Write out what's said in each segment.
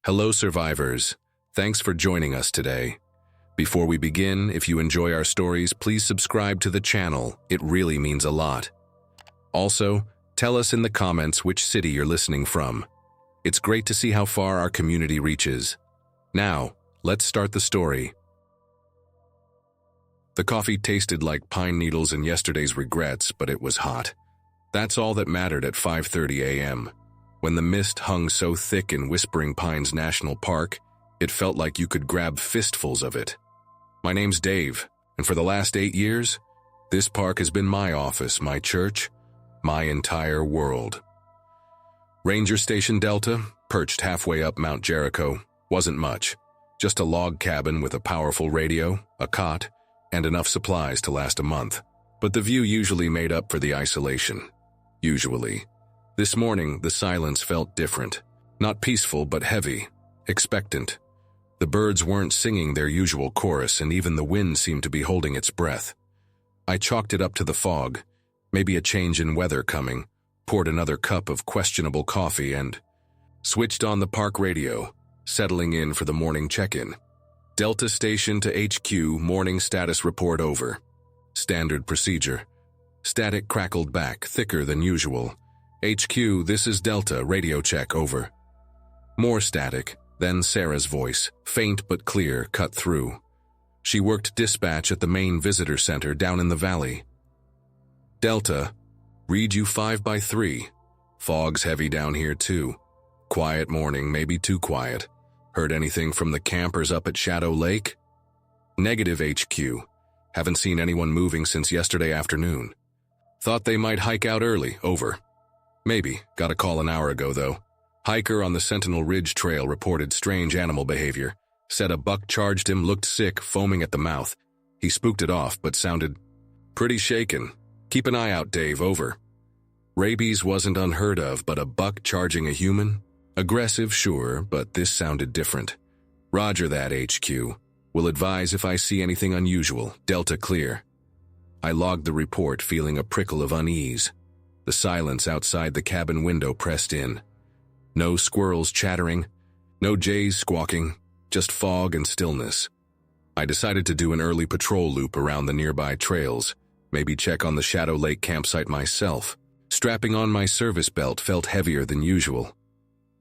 Hello, survivors. Thanks for joining us today. Before we begin, if you enjoy our stories, please subscribe to the channel. It really means a lot. Also, tell us in the comments which city you're listening from. It's great to see how far our community reaches. Now, let's start the story. The coffee tasted like pine needles and yesterday's regrets, but it was hot. That's all that mattered at 5:30 a.m. When the mist hung so thick in Whispering Pines National Park, it felt like you could grab fistfuls of it. My name's Dave, and for the last 8 years, this park has been my office, my church, my entire world. Ranger Station Delta, perched halfway up Mount Jericho, wasn't much. Just a log cabin with a powerful radio, a cot, and enough supplies to last a month. But the view usually made up for the isolation. Usually. This morning, the silence felt different. Not peaceful, but heavy, expectant. The birds weren't singing their usual chorus, and even the wind seemed to be holding its breath. I chalked it up to the fog, maybe a change in weather coming, poured another cup of questionable coffee, and switched on the park radio, settling in for the morning check-in. Delta Station to HQ, morning status report over. Standard procedure. Static crackled back, thicker than usual. HQ, this is Delta, radio check, over. More static, then Sarah's voice, faint but clear, cut through. She worked dispatch at the main visitor center down in the valley. Delta, read you 5x3. Fog's heavy down here too. Quiet morning, maybe too quiet. Heard anything from the campers up at Shadow Lake? Negative HQ. Haven't seen anyone moving since yesterday afternoon. Thought they might hike out early, over. Maybe, got a call an hour ago though. Hiker on the Sentinel Ridge Trail reported strange animal behavior. Said a buck charged him, looked sick, foaming at the mouth. He spooked it off, but sounded pretty shaken. Keep an eye out, Dave, over. Rabies wasn't unheard of, but a buck charging a human? Aggressive, sure, but this sounded different. Roger that, HQ. Will advise if I see anything unusual. Delta clear. I logged the report, feeling a prickle of unease. The silence outside the cabin window pressed in. No squirrels chattering, no jays squawking, just fog and stillness. I decided to do an early patrol loop around the nearby trails, maybe check on the Shadow Lake campsite myself. Strapping on my service belt felt heavier than usual.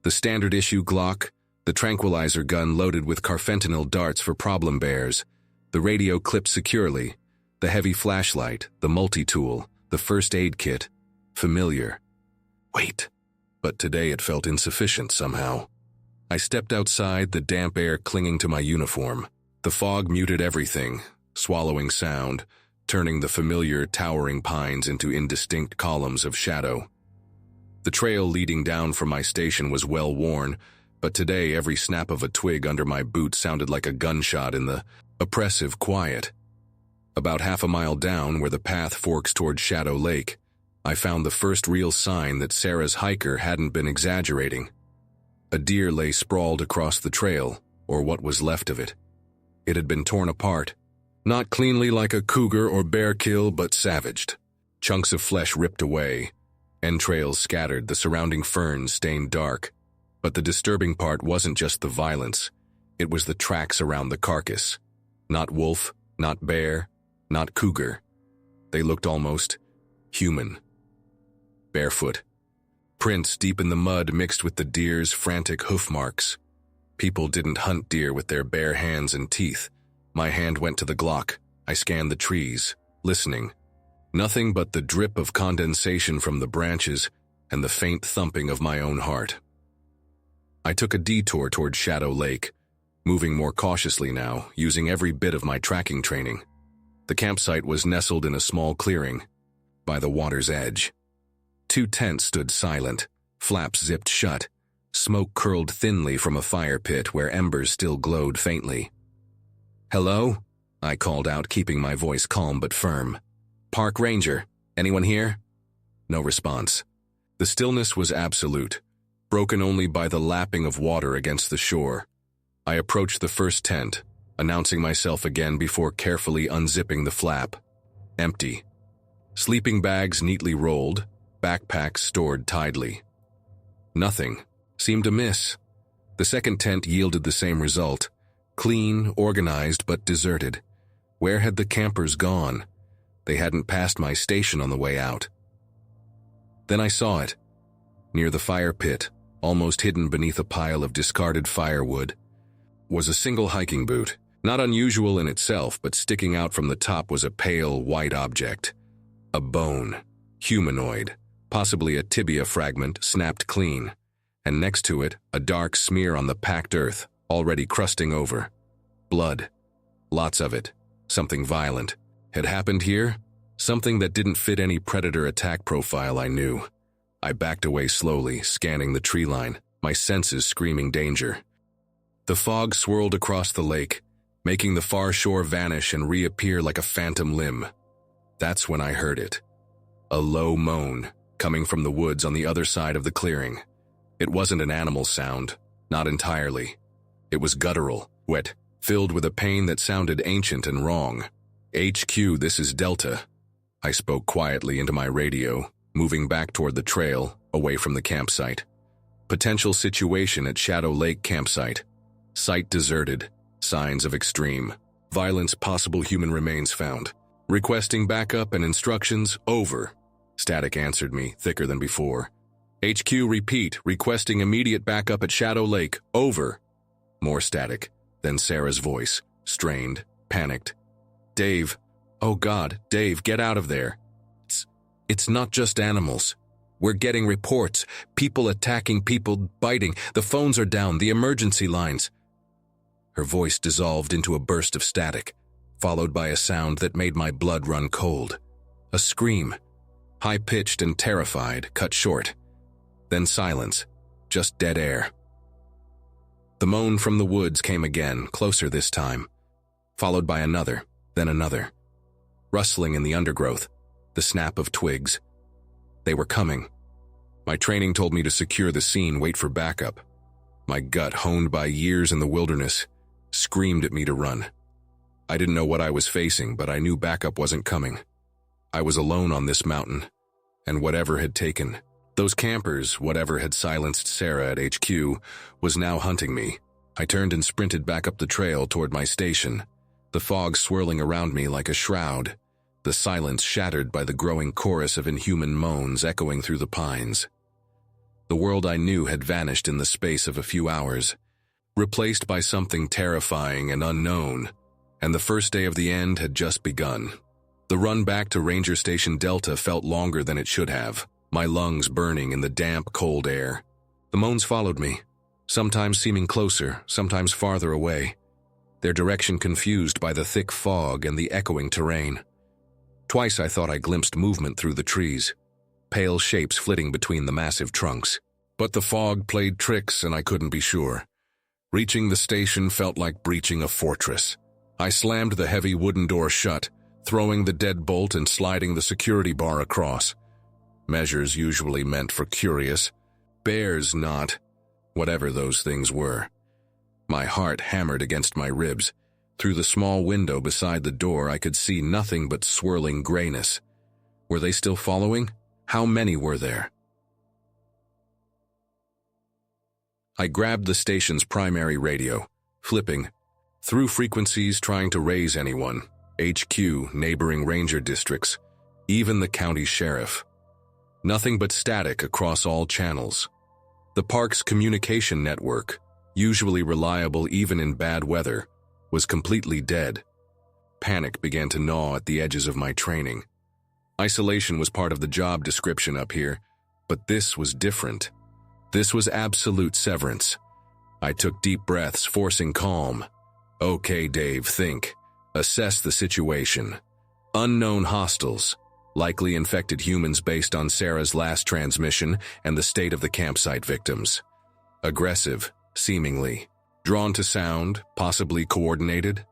The standard issue Glock, the tranquilizer gun loaded with carfentanil darts for problem bears, the radio clipped securely, the heavy flashlight, the multi-tool, the first aid kit, familiar. Wait, but today it felt insufficient somehow. I stepped outside, the damp air clinging to my uniform. The fog muted everything, swallowing sound, turning the familiar towering pines into indistinct columns of shadow. The trail leading down from my station was well worn, but today every snap of a twig under my boot sounded like a gunshot in the oppressive quiet. About half a mile down, where the path forks toward Shadow Lake, I found the first real sign that Sarah's hiker hadn't been exaggerating. A deer lay sprawled across the trail, or what was left of it. It had been torn apart, not cleanly like a cougar or bear kill, but savaged. Chunks of flesh ripped away, entrails scattered, the surrounding ferns stained dark. But the disturbing part wasn't just the violence, it was the tracks around the carcass. Not wolf, not bear, not cougar. They looked almost human. Barefoot. Prints deep in the mud mixed with the deer's frantic hoof marks. People didn't hunt deer with their bare hands and teeth. My hand went to the Glock. I scanned the trees, listening. Nothing but the drip of condensation from the branches and the faint thumping of my own heart. I took a detour toward Shadow Lake, moving more cautiously now, using every bit of my tracking training. The campsite was nestled in a small clearing, by the water's edge. 2 tents stood silent, flaps zipped shut. Smoke curled thinly from a fire pit where embers still glowed faintly. "Hello?" I called out, keeping my voice calm but firm. "Park Ranger, anyone here?" No response. The stillness was absolute, broken only by the lapping of water against the shore. I approached the first tent, announcing myself again before carefully unzipping the flap. Empty. Sleeping bags neatly rolled, backpacks stored tidily. Nothing seemed amiss. The second tent yielded the same result. Clean, organized, but deserted. Where had the campers gone? They hadn't passed my station on the way out. Then I saw it. Near the fire pit, almost hidden beneath a pile of discarded firewood, was a single hiking boot. Not unusual in itself, but sticking out from the top was a pale, white object. A bone. Humanoid. Possibly a tibia fragment, snapped clean. And next to it, a dark smear on the packed earth, already crusting over. Blood. Lots of it. Something violent. Had happened here? Something that didn't fit any predator attack profile I knew. I backed away slowly, scanning the tree line, my senses screaming danger. The fog swirled across the lake, making the far shore vanish and reappear like a phantom limb. That's when I heard it. A low moan, coming from the woods on the other side of the clearing. It wasn't an animal sound, not entirely. It was guttural, wet, filled with a pain that sounded ancient and wrong. HQ, this is Delta. I spoke quietly into my radio, moving back toward the trail, away from the campsite. Potential situation at Shadow Lake campsite. Site deserted. Signs of extreme. Violence, possible human remains found. Requesting backup and instructions, over. Static answered me, thicker than before. HQ, repeat, requesting immediate backup at Shadow Lake, over. More static. Then Sarah's voice, strained, panicked. Dave. Oh God, Dave, get out of there. It's not just animals. We're getting reports. People attacking, people biting. The phones are down, the emergency lines. Her voice dissolved into a burst of static, followed by a sound that made my blood run cold. A scream. High-pitched and terrified, cut short. Then silence. Just dead air. The moan from the woods came again, closer this time. Followed by another, then another. Rustling in the undergrowth. The snap of twigs. They were coming. My training told me to secure the scene, wait for backup. My gut, honed by years in the wilderness, screamed at me to run. I didn't know what I was facing, but I knew backup wasn't coming. I was alone on this mountain, and whatever had taken, those campers, whatever had silenced Sarah at HQ, was now hunting me. I turned and sprinted back up the trail toward my station, the fog swirling around me like a shroud, the silence shattered by the growing chorus of inhuman moans echoing through the pines. The world I knew had vanished in the space of a few hours, replaced by something terrifying and unknown, and the first day of the end had just begun. The run back to Ranger Station Delta felt longer than it should have, my lungs burning in the damp, cold air. The moans followed me, sometimes seeming closer, sometimes farther away, their direction confused by the thick fog and the echoing terrain. Twice I thought I glimpsed movement through the trees, pale shapes flitting between the massive trunks. But the fog played tricks and I couldn't be sure. Reaching the station felt like breaching a fortress. I slammed the heavy wooden door shut, throwing the deadbolt and sliding the security bar across. Measures usually meant for curious, bears not, whatever those things were. My heart hammered against my ribs. Through the small window beside the door I could see nothing but swirling grayness. Were they still following? How many were there? I grabbed the station's primary radio, flipping, through frequencies trying to raise anyone, HQ, neighboring ranger districts, even the county sheriff. Nothing but static across all channels. The park's communication network, usually reliable even in bad weather, was completely dead. Panic began to gnaw at the edges of my training. Isolation was part of the job description up here, but this was different. This was absolute severance. I took deep breaths, forcing calm. Okay, Dave, think. Assess the situation. Unknown hostiles, likely infected humans based on Sarah's last transmission and the state of the campsite victims. Aggressive, seemingly. Drawn to sound, possibly coordinated?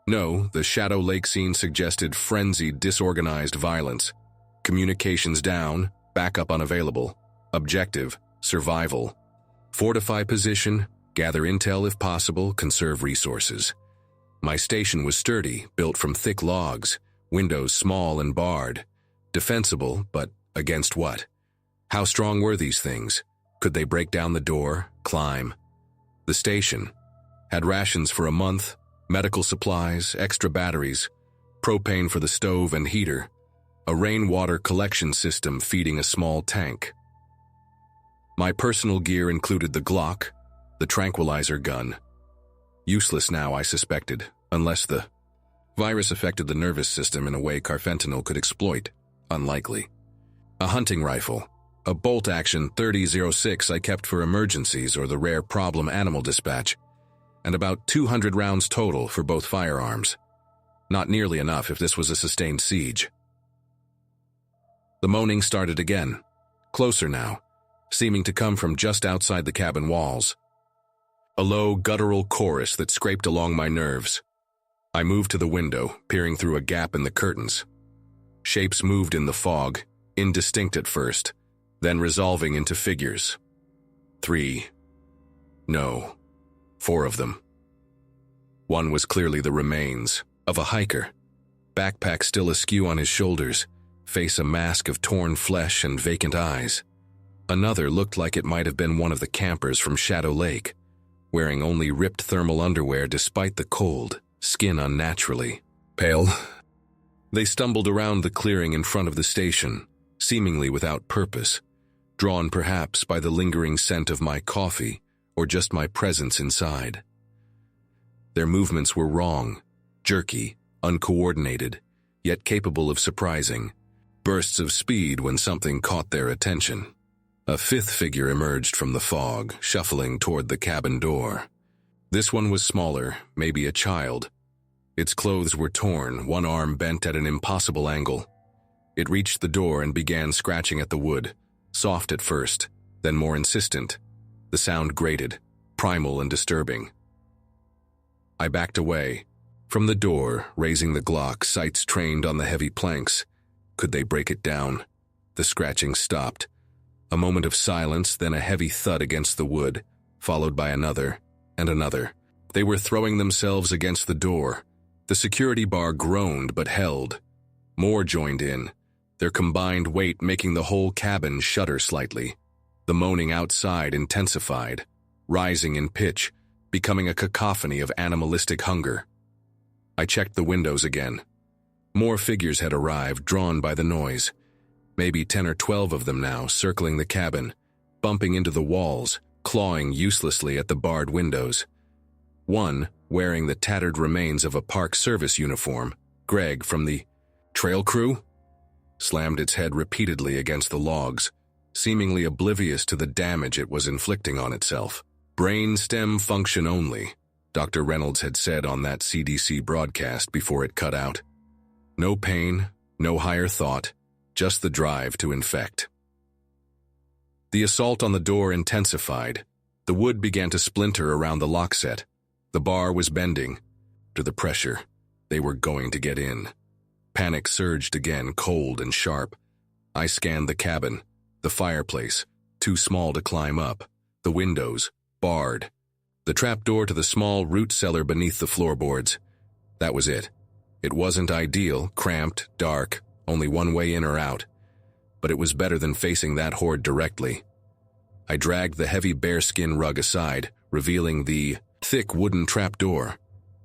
No, the Shadow Lake scene suggested frenzied, disorganized violence. Communications down, backup unavailable. Objective, survival. Fortify position, gather intel if possible, conserve resources. My station was sturdy, built from thick logs, windows small and barred. Defensible, but against what? How strong were these things? Could they break down the door, climb? The station had rations for a month, medical supplies, extra batteries, propane for the stove and heater, a rainwater collection system feeding a small tank. My personal gear included the Glock, the tranquilizer gun. Useless now, I suspected, unless the virus affected the nervous system in a way carfentanil could exploit. Unlikely. A hunting rifle, a bolt-action .30-06 I kept for emergencies or the rare problem animal dispatch, and about 200 rounds total for both firearms. Not nearly enough if this was a sustained siege. The moaning started again, closer now, seeming to come from just outside the cabin walls. A low, guttural chorus that scraped along my nerves. I moved to the window, peering through a gap in the curtains. Shapes moved in the fog, indistinct at first, then resolving into figures. 3. No. 4 of them. One was clearly the remains of a hiker, backpack still askew on his shoulders, face a mask of torn flesh and vacant eyes. Another looked like it might have been one of the campers from Shadow Lake, wearing only ripped thermal underwear despite the cold, skin unnaturally pale. They stumbled around the clearing in front of the station, seemingly without purpose, drawn perhaps by the lingering scent of my coffee or just my presence inside. Their movements were wrong, jerky, uncoordinated, yet capable of surprising bursts of speed when something caught their attention. A fifth figure emerged from the fog, shuffling toward the cabin door. This one was smaller, maybe a child. Its clothes were torn, one arm bent at an impossible angle. It reached the door and began scratching at the wood, soft at first, then more insistent. The sound grated, primal and disturbing. I backed away. From the door, raising the Glock, sights trained on the heavy planks. Could they break it down? The scratching stopped. A moment of silence, then a heavy thud against the wood, followed by another and another. They were throwing themselves against the door. The security bar groaned but held. More joined in, their combined weight making the whole cabin shudder slightly. The moaning outside intensified, rising in pitch, becoming a cacophony of animalistic hunger. I checked the windows again. More figures had arrived, drawn by the noise. Maybe 10 or 12 of them now, circling the cabin, bumping into the walls, clawing uselessly at the barred windows. One, wearing the tattered remains of a park service uniform, Greg from the trail crew, slammed its head repeatedly against the logs, seemingly oblivious to the damage it was inflicting on itself. Brain stem function only, Dr. Reynolds had said on that CDC broadcast before it cut out. No pain, no higher thought, just the drive to infect. The assault on the door intensified. The wood began to splinter around the lock set. The bar was bending. To the pressure, they were going to get in. Panic surged again, cold and sharp. I scanned the cabin, the fireplace, too small to climb up, the windows, barred, the trapdoor to the small root cellar beneath the floorboards. That was it. It wasn't ideal, cramped, dark, only one way in or out, but it was better than facing that horde directly. I dragged the heavy bearskin rug aside, revealing the thick wooden trapdoor.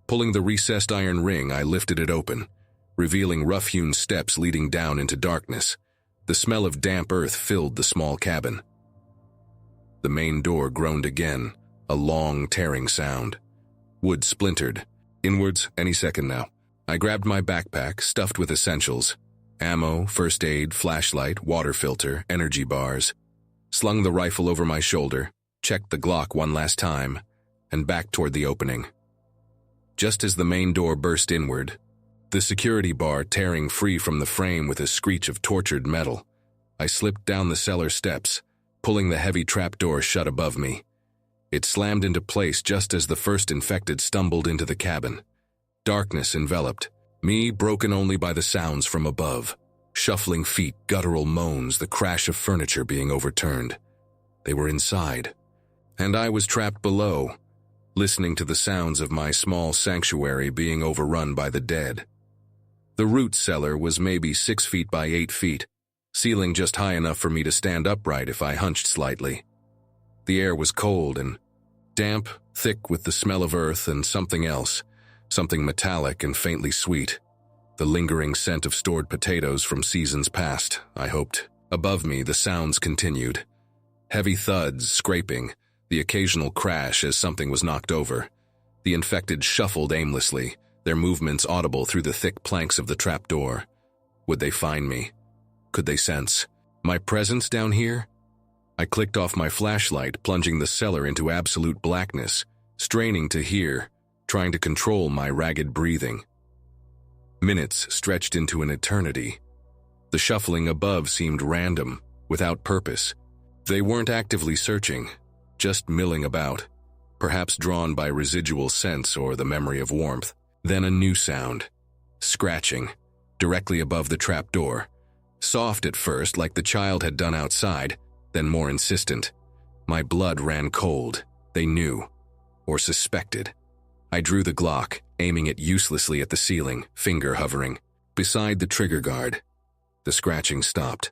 Pulling the recessed iron ring, I lifted it open, revealing rough-hewn steps leading down into darkness. The smell of damp earth filled the small cabin. The main door groaned again, a long, tearing sound. Wood splintered. Inwards, any second now. I grabbed my backpack, stuffed with essentials. Ammo, first aid, flashlight, water filter, energy bars. Slung the rifle over my shoulder, checked the Glock one last time, and backed toward the opening. Just as the main door burst inward, the security bar tearing free from the frame with a screech of tortured metal, I slipped down the cellar steps, pulling the heavy trapdoor shut above me. It slammed into place just as the first infected stumbled into the cabin. Darkness enveloped, me broken only by the sounds from above. Shuffling feet, guttural moans, the crash of furniture being overturned. They were inside, and I was trapped below, listening to the sounds of my small sanctuary being overrun by the dead. The root cellar was maybe 6 feet by 8 feet, ceiling just high enough for me to stand upright if I hunched slightly. The air was cold and Damp, thick with the smell of earth and something else, something metallic and faintly sweet. The lingering scent of stored potatoes from seasons past, I hoped. Above me, the sounds continued. Heavy thuds, scraping, the occasional crash as something was knocked over. The infected shuffled aimlessly, their movements audible through the thick planks of the trapdoor. Would they find me? Could they sense my presence down here? I clicked off my flashlight, plunging the cellar into absolute blackness, straining to hear, trying to control my ragged breathing. Minutes stretched into an eternity. The shuffling above seemed random, without purpose. They weren't actively searching, just milling about, perhaps drawn by residual sense or the memory of warmth. Then a new sound. Scratching, directly above the trapdoor. Soft at first, like the child had done outside, then more insistent. My blood ran cold. They knew. Or suspected. I drew the Glock, aiming it uselessly at the ceiling, finger hovering. Beside the trigger guard. The scratching stopped.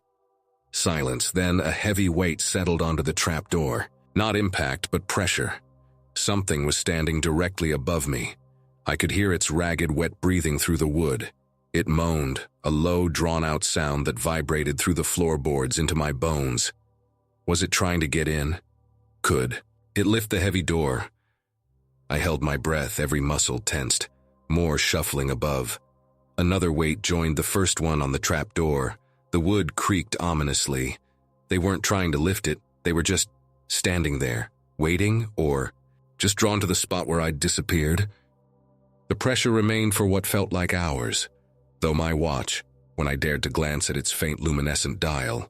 Silence, then a heavy weight settled onto the trapdoor. Not impact, but pressure. Something was standing directly above me. I could hear its ragged, wet breathing through the wood. It moaned, a low, drawn-out sound that vibrated through the floorboards into my bones. Was it trying to get in? Could it lift the heavy door? I held my breath, every muscle tensed. More shuffling above. Another weight joined the first one on the trapdoor. The wood creaked ominously. They weren't trying to lift it, they were just standing there, waiting, or just drawn to the spot where I'd disappeared. The pressure remained for what felt like hours, though my watch, when I dared to glance at its faint luminescent dial,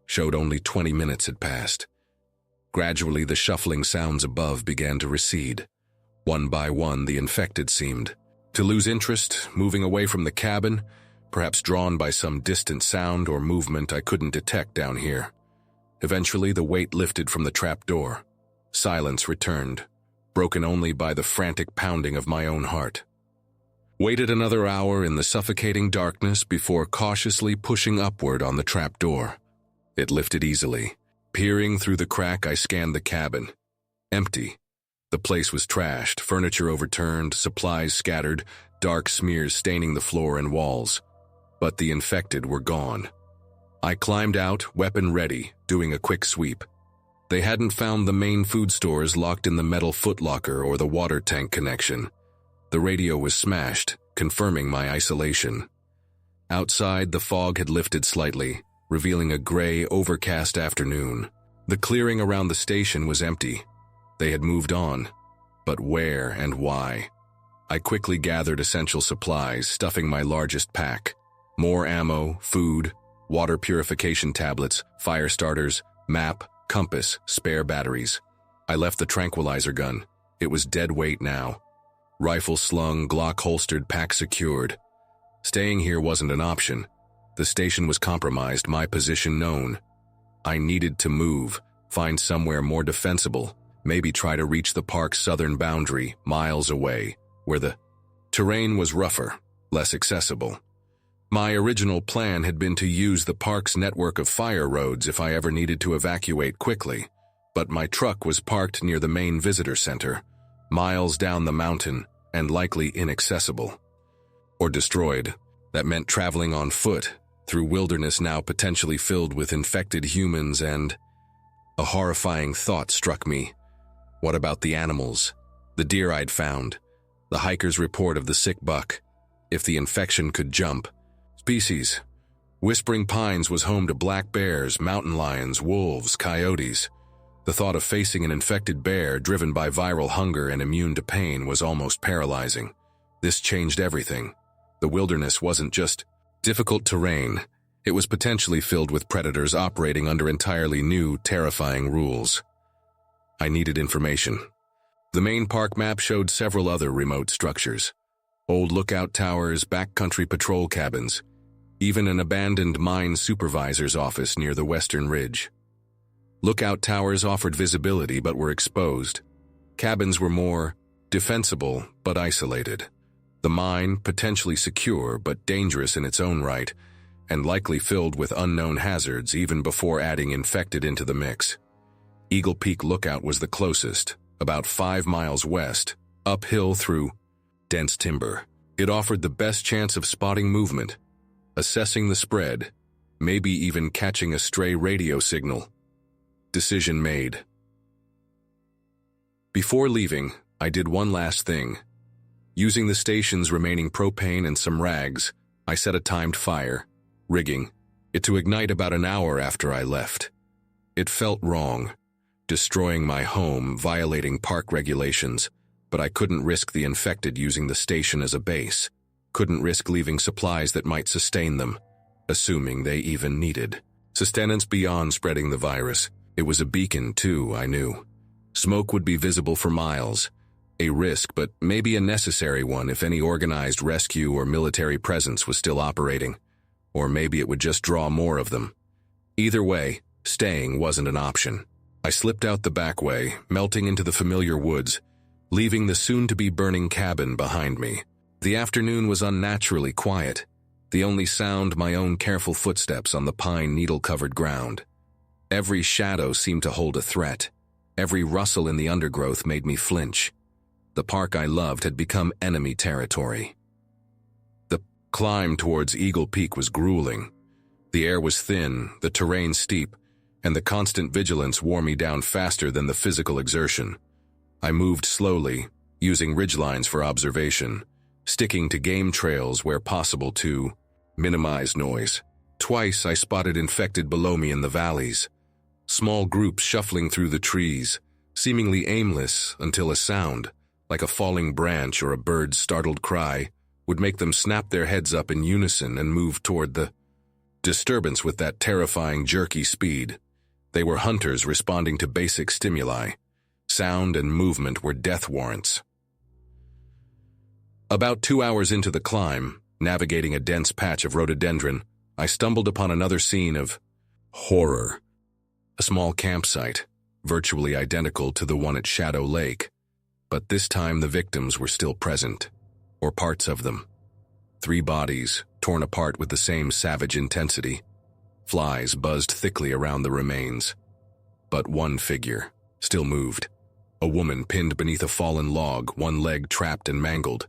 showed only 20 minutes had passed. Gradually, the shuffling sounds above began to recede. One by one, the infected seemed to lose interest, moving away from the cabin, perhaps drawn by some distant sound or movement I couldn't detect down here. Eventually, the weight lifted from the trapdoor. Silence returned, broken only by the frantic pounding of my own heart. Waited another hour in the suffocating darkness before cautiously pushing upward on the trapdoor. It lifted easily. Peering through the crack, I scanned the cabin. Empty. The place was trashed, furniture overturned, supplies scattered, dark smears staining the floor and walls. But the infected were gone. I climbed out, weapon ready, doing a quick sweep. They hadn't found the main food stores locked in the metal footlocker or the water tank connection. The radio was smashed, confirming my isolation. Outside, the fog had lifted slightly, revealing a gray, overcast afternoon. The clearing around the station was empty. They had moved on. But where and why? I quickly gathered essential supplies, stuffing my largest pack. More ammo, food, water purification tablets, fire starters, map, compass, spare batteries. I left the tranquilizer gun. It was dead weight now. Rifle slung, Glock holstered, pack secured. Staying here wasn't an option. The station was compromised, my position known. I needed to move, find somewhere more defensible, maybe try to reach the park's southern boundary, miles away, where the terrain was rougher, less accessible. My original plan had been to use the park's network of fire roads if I ever needed to evacuate quickly, but my truck was parked near the main visitor center, miles down the mountain and likely inaccessible. Or destroyed. That meant traveling on foot, through wilderness now potentially filled with infected humans, and a horrifying thought struck me. What about the animals? The deer I'd found, the hiker's report of the sick buck. If the infection could jump. Species. Whispering Pines was home to black bears, mountain lions, wolves, coyotes. The thought of facing an infected bear driven by viral hunger and immune to pain was almost paralyzing. This changed everything. The wilderness wasn't just difficult terrain. It was potentially filled with predators operating under entirely new, terrifying rules. I needed information. The main park map showed several other remote structures. Old lookout towers, backcountry patrol cabins, even an abandoned mine supervisor's office near the western ridge. Lookout towers offered visibility but were exposed. Cabins were more defensible but isolated. The mine, potentially secure but dangerous in its own right, and likely filled with unknown hazards even before adding infected into the mix. Eagle Peak Lookout was the closest, about 5 miles west, uphill through dense timber. It offered the best chance of spotting movement, assessing the spread, maybe even catching a stray radio signal. Decision made. Before leaving, I did one last thing. Using the station's remaining propane and some rags, I set a timed fire, rigging it to ignite about an hour after I left. It felt wrong, destroying my home, violating park regulations, but I couldn't risk the infected using the station as a base, couldn't risk leaving supplies that might sustain them, assuming they even needed sustenance beyond spreading the virus. It was a beacon, too, I knew. Smoke would be visible for miles. A risk, but maybe a necessary one if any organized rescue or military presence was still operating. Or maybe it would just draw more of them. Either way, staying wasn't an option. I slipped out the back way, melting into the familiar woods, leaving the soon-to-be burning cabin behind me. The afternoon was unnaturally quiet, the only sound my own careful footsteps on the pine needle-covered ground. Every shadow seemed to hold a threat. Every rustle in the undergrowth made me flinch. The park I loved had become enemy territory. The climb towards Eagle Peak was grueling. The air was thin, the terrain steep, and the constant vigilance wore me down faster than the physical exertion. I moved slowly, using ridgelines for observation, sticking to game trails where possible to minimize noise. Twice I spotted infected below me in the valleys. Small groups shuffling through the trees, seemingly aimless until a sound, like a falling branch or a bird's startled cry, would make them snap their heads up in unison and move toward the disturbance with that terrifying jerky speed. They were hunters responding to basic stimuli. Sound and movement were death warrants. About 2 hours into the climb, navigating a dense patch of rhododendron, I stumbled upon another scene of horror. A small campsite, virtually identical to the one at Shadow Lake, but this time the victims were still present, or parts of them. 3 bodies, torn apart with the same savage intensity. Flies buzzed thickly around the remains. But one figure still moved. A woman pinned beneath a fallen log, one leg trapped and mangled.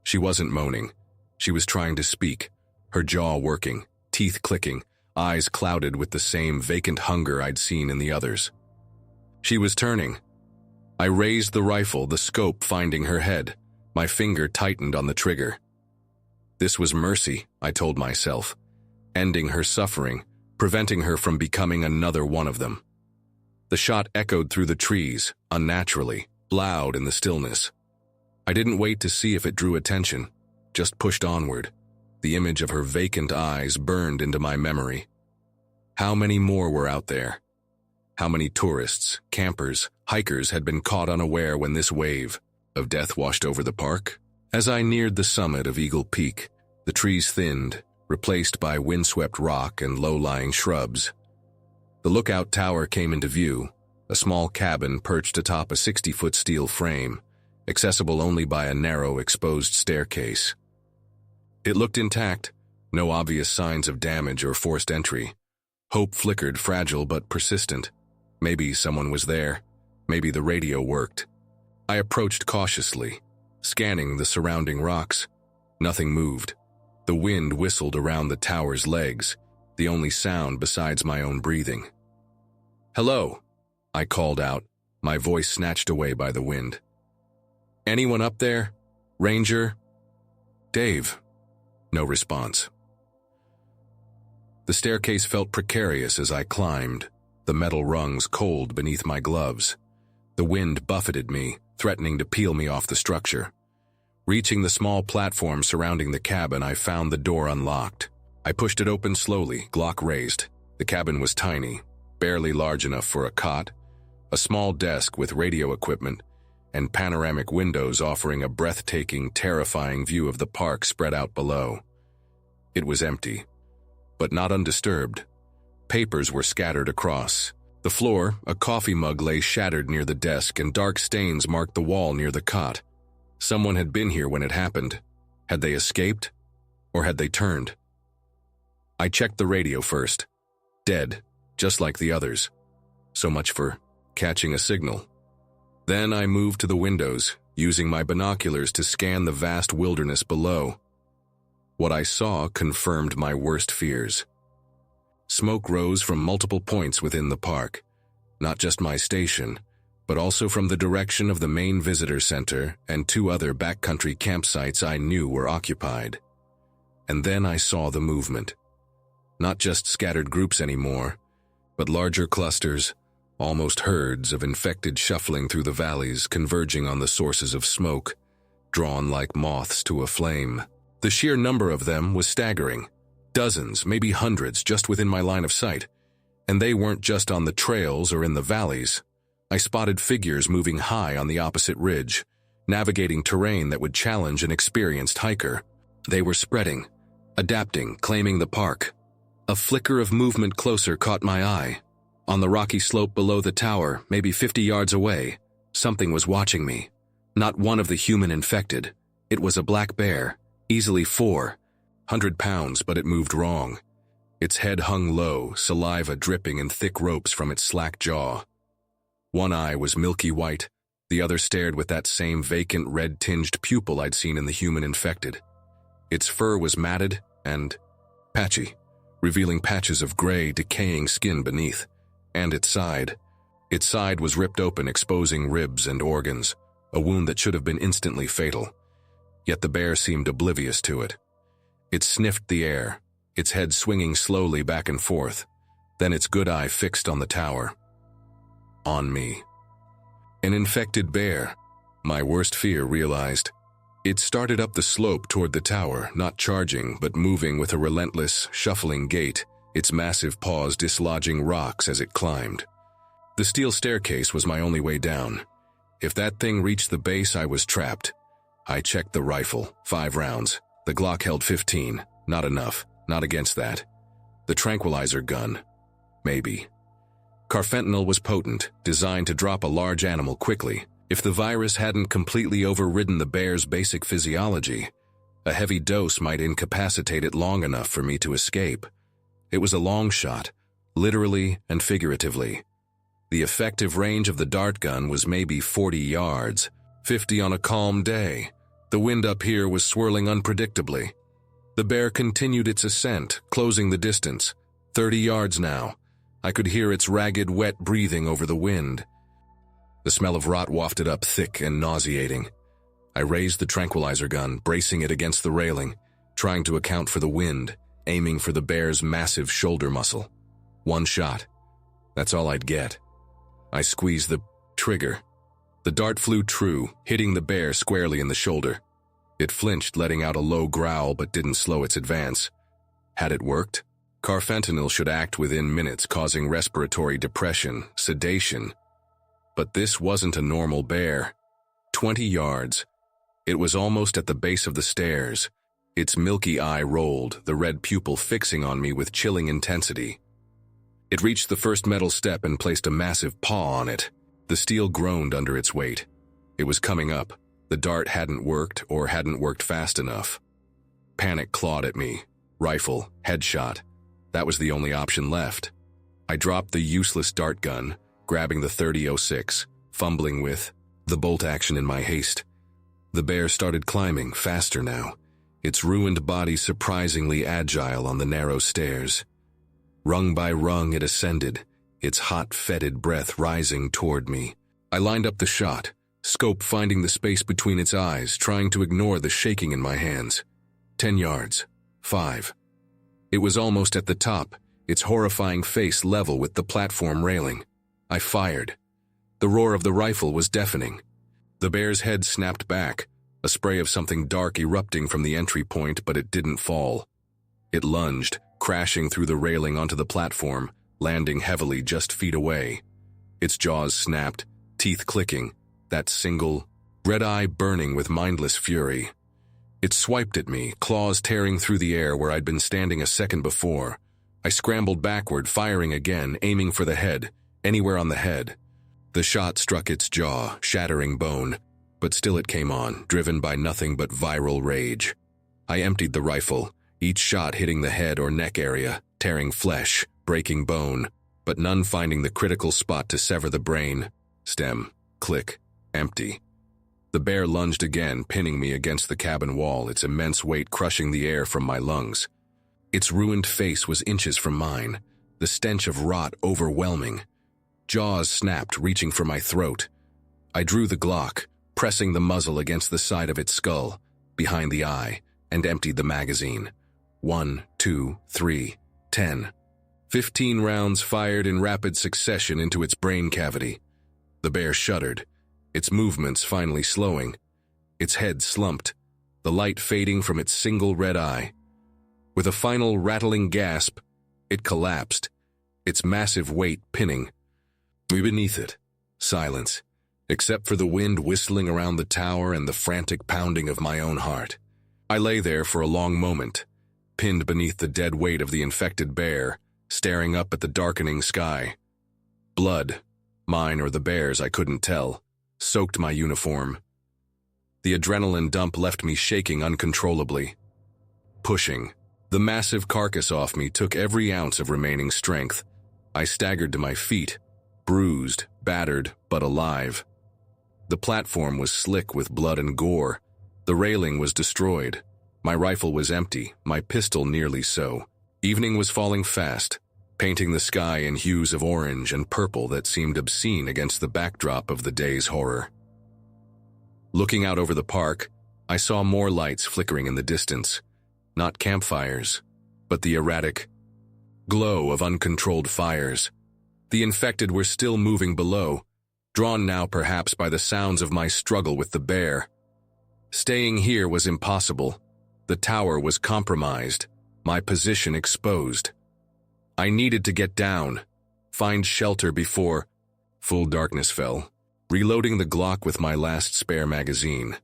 She wasn't moaning. She was trying to speak, her jaw working, teeth clicking, eyes clouded with the same vacant hunger I'd seen in the others. She was turning. I raised the rifle, the scope finding her head. My finger tightened on the trigger. This was mercy, I told myself, ending her suffering, preventing her from becoming another one of them. The shot echoed through the trees, unnaturally, loud in the stillness. I didn't wait to see if it drew attention, just pushed onward. The image of her vacant eyes burned into my memory. How many more were out there? How many tourists, campers, hikers had been caught unaware when this wave of death washed over the park? As I neared the summit of Eagle Peak, the trees thinned, replaced by windswept rock and low-lying shrubs. The lookout tower came into view, a small cabin perched atop a 60-foot steel frame, accessible only by a narrow, exposed staircase. It looked intact, no obvious signs of damage or forced entry. Hope flickered, fragile but persistent. Maybe someone was there. Maybe the radio worked. I approached cautiously, scanning the surrounding rocks. Nothing moved. The wind whistled around the tower's legs, the only sound besides my own breathing. "Hello," I called out, my voice snatched away by the wind. "Anyone up there? Ranger? Dave?" No response. The staircase felt precarious as I climbed, the metal rungs cold beneath my gloves. The wind buffeted me, threatening to peel me off the structure. Reaching the small platform surrounding the cabin, I found the door unlocked. I pushed it open slowly, Glock raised. The cabin was tiny, barely large enough for a cot, a small desk with radio equipment, and panoramic windows offering a breathtaking, terrifying view of the park spread out below. It was empty, but not undisturbed. Papers were scattered across. The floor, a coffee mug lay shattered near the desk, and dark stains marked the wall near the cot. Someone had been here when it happened. Had they escaped? Or had they turned? I checked the radio first. Dead, just like the others. So much for catching a signal. Then I moved to the windows, using my binoculars to scan the vast wilderness below. What I saw confirmed my worst fears. Smoke rose from multiple points within the park, not just my station, but also from the direction of the main visitor center and 2 other backcountry campsites I knew were occupied. And then I saw the movement. Not just scattered groups anymore, but larger clusters, almost herds of infected shuffling through the valleys, converging on the sources of smoke, drawn like moths to a flame. The sheer number of them was staggering. Dozens, maybe hundreds, just within my line of sight. And they weren't just on the trails or in the valleys. I spotted figures moving high on the opposite ridge, navigating terrain that would challenge an experienced hiker. They were spreading, adapting, claiming the park. A flicker of movement closer caught my eye. On the rocky slope below the tower, maybe 50 yards away, something was watching me. Not one of the human infected. It was a black bear, easily 400 pounds, but it moved wrong. Its head hung low, saliva dripping in thick ropes from its slack jaw. One eye was milky white, the other stared with that same vacant red-tinged pupil I'd seen in the human infected. Its fur was matted and patchy, revealing patches of gray, decaying skin beneath. And its side. Its side was ripped open, exposing ribs and organs, a wound that should have been instantly fatal. Yet the bear seemed oblivious to it. It sniffed the air, its head swinging slowly back and forth, then its good eye fixed on the tower. On me. An infected bear, my worst fear realized. It started up the slope toward the tower, not charging, but moving with a relentless, shuffling gait, its massive paws dislodging rocks as it climbed. The steel staircase was my only way down. If that thing reached the base, I was trapped. I checked the rifle, 5 rounds. The Glock held 15. Not enough. Not against that. The tranquilizer gun. Maybe. Carfentanil was potent, designed to drop a large animal quickly. If the virus hadn't completely overridden the bear's basic physiology, a heavy dose might incapacitate it long enough for me to escape. It was a long shot, literally and figuratively. The effective range of the dart gun was maybe 40 yards, 50 on a calm day. The wind up here was swirling unpredictably. The bear continued its ascent, closing the distance. 30 yards now. I could hear its ragged, wet breathing over the wind. The smell of rot wafted up thick and nauseating. I raised the tranquilizer gun, bracing it against the railing, trying to account for the wind, aiming for the bear's massive shoulder muscle. 1 shot. That's all I'd get. I squeezed the trigger. The dart flew true, hitting the bear squarely in the shoulder. It flinched, letting out a low growl, but didn't slow its advance. Had it worked? Carfentanil should act within minutes, causing respiratory depression, sedation. But this wasn't a normal bear. 20 yards. It was almost at the base of the stairs. Its milky eye rolled, the red pupil fixing on me with chilling intensity. It reached the first metal step and placed a massive paw on it. The steel groaned under its weight. It was coming up. The dart hadn't worked or hadn't worked fast enough. Panic clawed at me. Rifle, headshot. That was the only option left. I dropped the useless dart gun, grabbing the .30-06, fumbling with the bolt action in my haste. The bear started climbing, faster now, its ruined body surprisingly agile on the narrow stairs. Rung by rung it ascended, its hot, fetid breath rising toward me. I lined up the shot, scope finding the space between its eyes, trying to ignore the shaking in my hands. 10 yards. 5. It was almost at the top, its horrifying face level with the platform railing. I fired. The roar of the rifle was deafening. The bear's head snapped back, a spray of something dark erupting from the entry point, but it didn't fall. It lunged, crashing through the railing onto the platform, landing heavily just feet away. Its jaws snapped, teeth clicking, that single, red eye burning with mindless fury. It swiped at me, claws tearing through the air where I'd been standing a second before. I scrambled backward, firing again, aiming for the head, anywhere on the head. The shot struck its jaw, shattering bone, but still it came on, driven by nothing but viral rage. I emptied the rifle, each shot hitting the head or neck area, tearing flesh, breaking bone, but none finding the critical spot to sever the brain. Stem. Click. Empty. The bear lunged again, pinning me against the cabin wall, its immense weight crushing the air from my lungs. Its ruined face was inches from mine, the stench of rot overwhelming. Jaws snapped, reaching for my throat. I drew the Glock, pressing the muzzle against the side of its skull, behind the eye, and emptied the magazine. 1, 2, 3, 10. 15 rounds fired in rapid succession into its brain cavity. The bear shuddered, its movements finally slowing. Its head slumped, the light fading from its single red eye. With a final rattling gasp, it collapsed, its massive weight pinning. Beneath it, silence, except for the wind whistling around the tower and the frantic pounding of my own heart. I lay there for a long moment, pinned beneath the dead weight of the infected bear, staring up at the darkening sky. Blood, mine or the bear's I couldn't tell, soaked my uniform. The adrenaline dump left me shaking uncontrollably. Pushing the massive carcass off me took every ounce of remaining strength. I staggered to my feet, bruised, battered, but alive. The platform was slick with blood and gore. The railing was destroyed. My rifle was empty, my pistol nearly so. Evening was falling fast, painting the sky in hues of orange and purple that seemed obscene against the backdrop of the day's horror. Looking out over the park, I saw more lights flickering in the distance. Not campfires, but the erratic glow of uncontrolled fires. The infected were still moving below, drawn now perhaps by the sounds of my struggle with the bear. Staying here was impossible. The tower was compromised, my position exposed. I needed to get down, find shelter before full darkness fell. Reloading the Glock with my last spare magazine,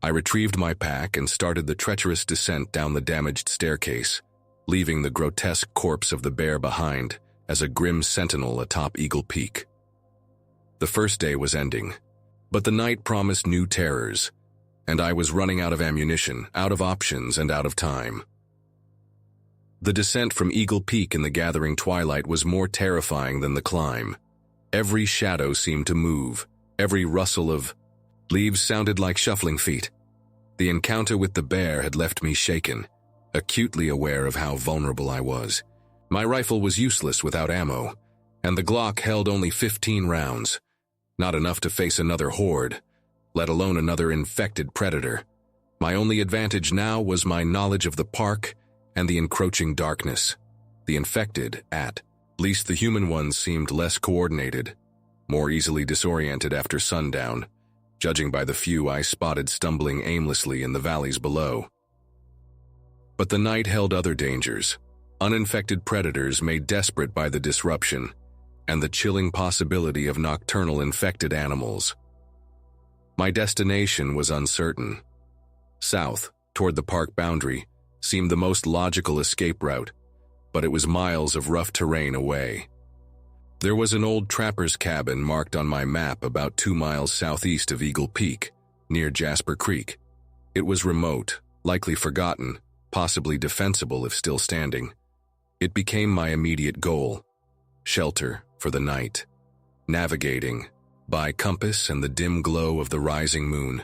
I retrieved my pack and started the treacherous descent down the damaged staircase, leaving the grotesque corpse of the bear behind as a grim sentinel atop Eagle Peak. The first day was ending, but the night promised new terrors, and I was running out of ammunition, out of options, and out of time. The descent from Eagle Peak in the gathering twilight was more terrifying than the climb. Every shadow seemed to move, every rustle of leaves sounded like shuffling feet. The encounter with the bear had left me shaken, acutely aware of how vulnerable I was. My rifle was useless without ammo, and the Glock held only 15 rounds, not enough to face another horde, let alone another infected predator. My only advantage now was my knowledge of the park and the encroaching darkness. The infected, at least the human ones, seemed less coordinated, more easily disoriented after sundown, judging by the few I spotted stumbling aimlessly in the valleys below. But the night held other dangers, uninfected predators made desperate by the disruption, and the chilling possibility of nocturnal infected animals. My destination was uncertain. South, toward the park boundary, seemed the most logical escape route, but it was miles of rough terrain away. There was an old trapper's cabin marked on my map about 2 miles southeast of Eagle Peak, near Jasper Creek. It was remote, likely forgotten, possibly defensible if still standing. It became my immediate goal. Shelter for the night. Navigating, by compass and the dim glow of the rising moon,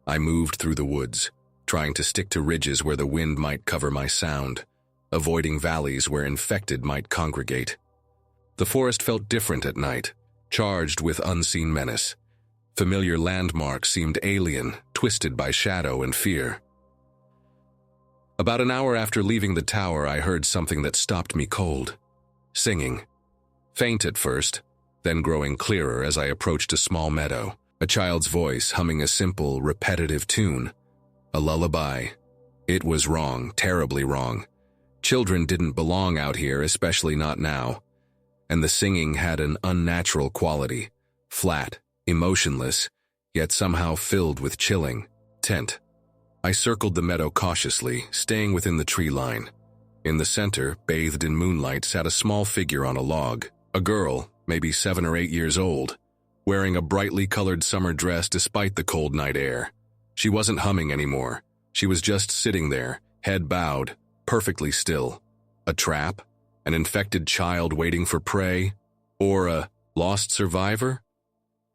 I moved through the woods, trying to stick to ridges where the wind might cover my sound, avoiding valleys where infected might congregate. The forest felt different at night, charged with unseen menace. Familiar landmarks seemed alien, twisted by shadow and fear. About an hour after leaving the tower, I heard something that stopped me cold. Singing. Faint at first, then growing clearer as I approached a small meadow, a child's voice humming a simple, repetitive tune. A lullaby. It was wrong, terribly wrong. Children didn't belong out here, especially not now. And the singing had an unnatural quality, flat, emotionless, yet somehow filled with chilling intent. I circled the meadow cautiously, staying within the tree line. In the center, bathed in moonlight, sat a small figure on a log, a girl, maybe 7 or 8 years old, wearing a brightly colored summer dress despite the cold night air. She wasn't humming anymore. She was just sitting there, head bowed, perfectly still. A trap? An infected child waiting for prey? Or a lost survivor?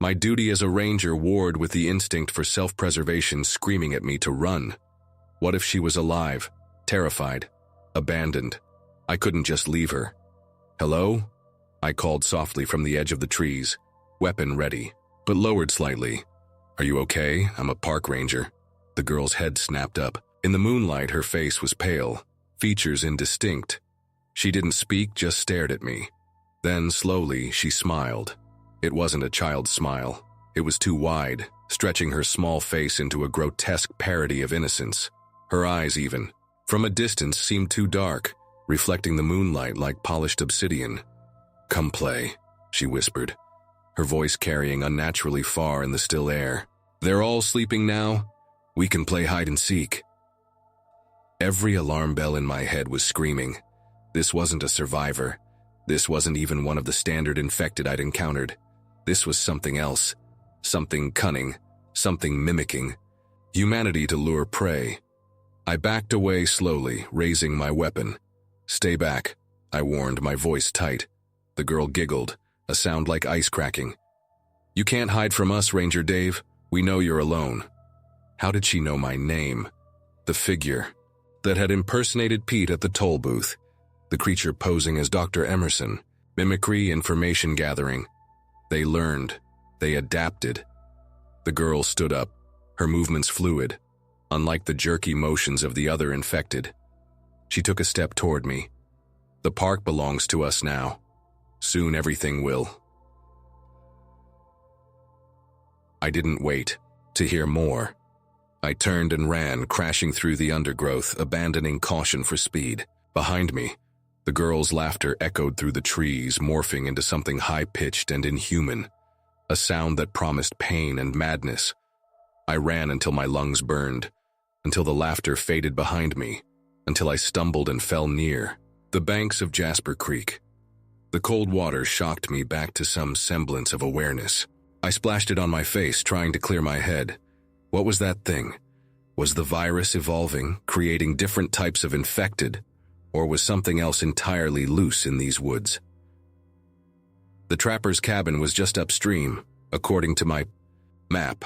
My duty as a ranger warred with the instinct for self-preservation screaming at me to run. What if she was alive, terrified, abandoned? I couldn't just leave her. "Hello?" I called softly from the edge of the trees, weapon ready, but lowered slightly. "Are you okay? I'm a park ranger." The girl's head snapped up. In the moonlight, her face was pale, features indistinct. She didn't speak, just stared at me. Then, slowly, she smiled. It wasn't a child's smile. It was too wide, stretching her small face into a grotesque parody of innocence. Her eyes, even, from a distance, seemed too dark, reflecting the moonlight like polished obsidian. "Come play," she whispered, her voice carrying unnaturally far in the still air. "They're all sleeping now. We can play hide and seek." Every alarm bell in my head was screaming. This wasn't a survivor. This wasn't even one of the standard infected I'd encountered. This was something else. Something cunning. Something mimicking humanity to lure prey. I backed away slowly, raising my weapon. "Stay back," I warned, my voice tight. The girl giggled, a sound like ice cracking. "You can't hide from us, Ranger Dave. We know you're alone." How did she know my name? The figure that had impersonated Pete at the toll booth. The creature posing as Dr. Emerson. Mimicry, information gathering. They learned. They adapted. The girl stood up, her movements fluid, unlike the jerky motions of the other infected. She took a step toward me. "The park belongs to us now. Soon everything will." I didn't wait to hear more. I turned and ran, crashing through the undergrowth, abandoning caution for speed. Behind me, the girl's laughter echoed through the trees, morphing into something high-pitched and inhuman, a sound that promised pain and madness. I ran until my lungs burned, until the laughter faded behind me, until I stumbled and fell near the banks of Jasper Creek. The cold water shocked me back to some semblance of awareness. I splashed it on my face, trying to clear my head. What was that thing? Was the virus evolving, creating different types of infected, or was something else entirely loose in these woods? The trapper's cabin was just upstream, according to my map.